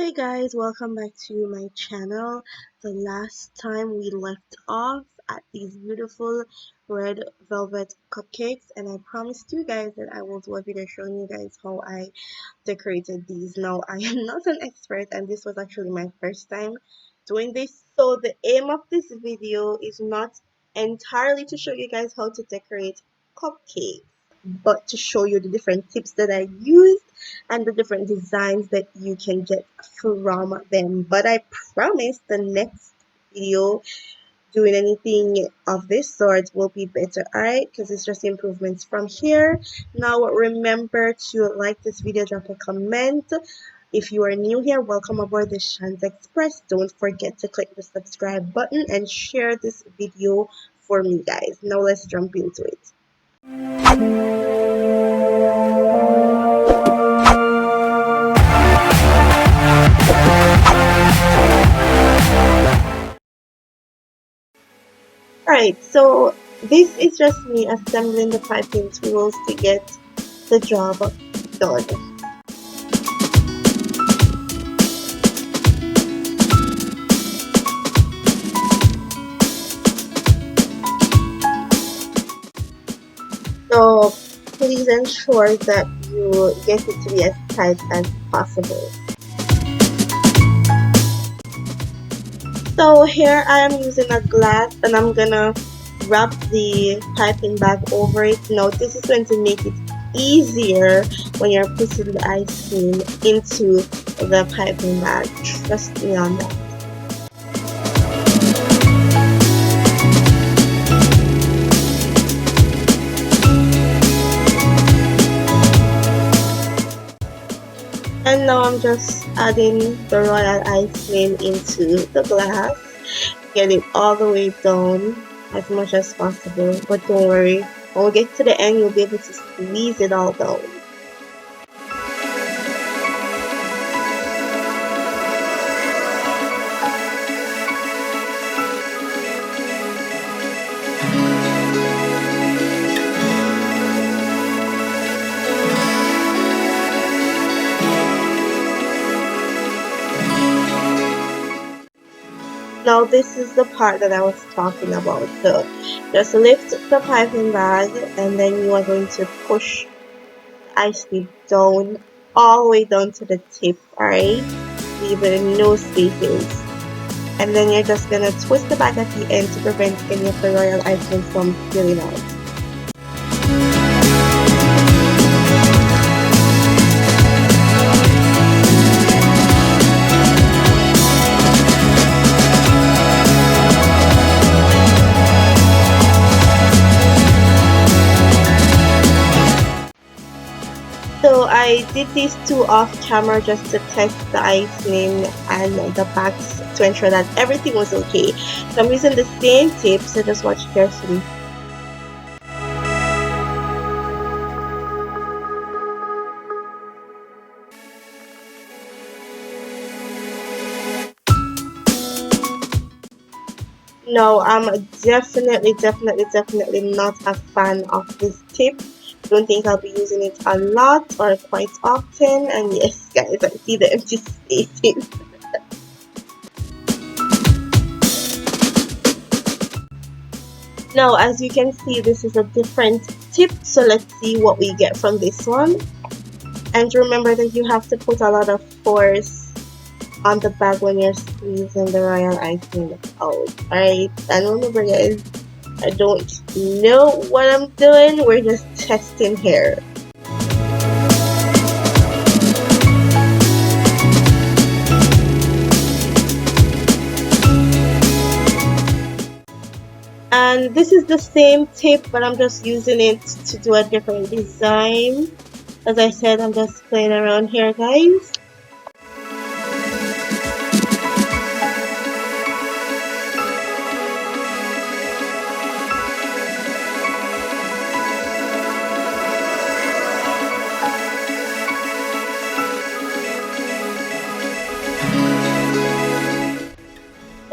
Hey guys, welcome back to my channel. The last time we left off at these beautiful red velvet cupcakes, and I promised you guys that I will do a video showing you guys how I decorated these. Now I am not an expert, and this was actually my first time doing this, so the aim of this video is not entirely to show you guys how to decorate cupcakes, but to show you the different tips that I used and the different designs that you can get from them. But I promise the next video doing anything of this sort will be better, alright, because it's just improvements from here. Now remember to like this video, drop a comment. If you are new here, welcome aboard the Shans Express. Don't forget to click the subscribe button and share this video for me, guys. Now let's jump into it. Alright, so this is just me assembling the piping tools to get the job done. So please ensure that you get it to be as tight as possible. So here I am using a glass and I'm gonna wrap the piping bag over it. Now this is going to make it easier when you're putting the ice cream into the piping bag. Trust me on that. And now I'm just adding the royal ice cream into the glass. Get it all the way down as much as possible. But don't worry, when we get to the end, you'll be able to squeeze it all down. Now this is the part that I was talking about. So just lift the piping bag and then you are going to push the ice cream down all the way down to the tip, alright? Leaving no spaces. And then you're just gonna twist the bag at the end to prevent any of the royal ice cream from spilling out. So I did these two off camera just to test the icing and the packs to ensure that everything was okay. So I'm using the same tip, so just watch carefully. No, I'm definitely not a fan of this tip. Don't think I'll be using it a lot or quite often. And yes, guys, I see the empty spaces. Now, as you can see, this is a different tip. So let's see what we get from this one. And remember that you have to put a lot of force on the bag when you're squeezing the royal icing out. Alright, and remember guys, I don't know what I'm doing, we're just testing here. And this is the same tip, but I'm just using it to do a different design. As I said, I'm just playing around here, guys.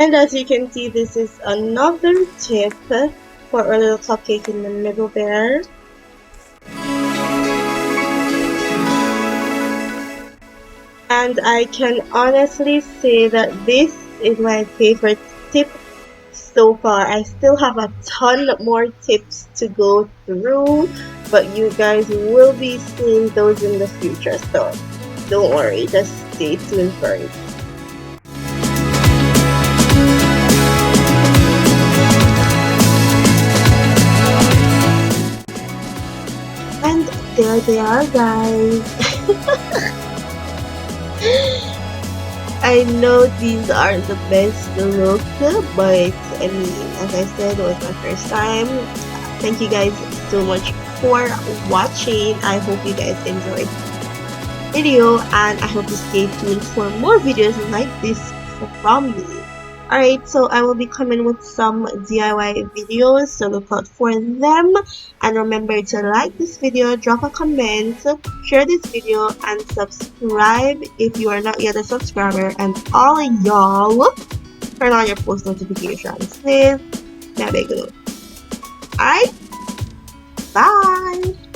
And as you can see, this is another tip for a little cupcake in the middle there. And I can honestly say that this is my favorite tip so far. I still have a ton more tips to go through, but you guys will be seeing those in the future, so don't worry, just stay tuned for it. And there they are, guys. I know these aren't the best look, but I mean, as I said, it was my first time. Thank you guys so much for watching. I hope you guys enjoyed the video, and I hope you stay tuned for more videos like this from me. Alright, so I will be coming with some DIY videos, so look out for them. And remember to like this video, drop a comment, share this video, and subscribe if you are not yet a subscriber. And all y'all, turn on your post notifications, please. Alright, bye!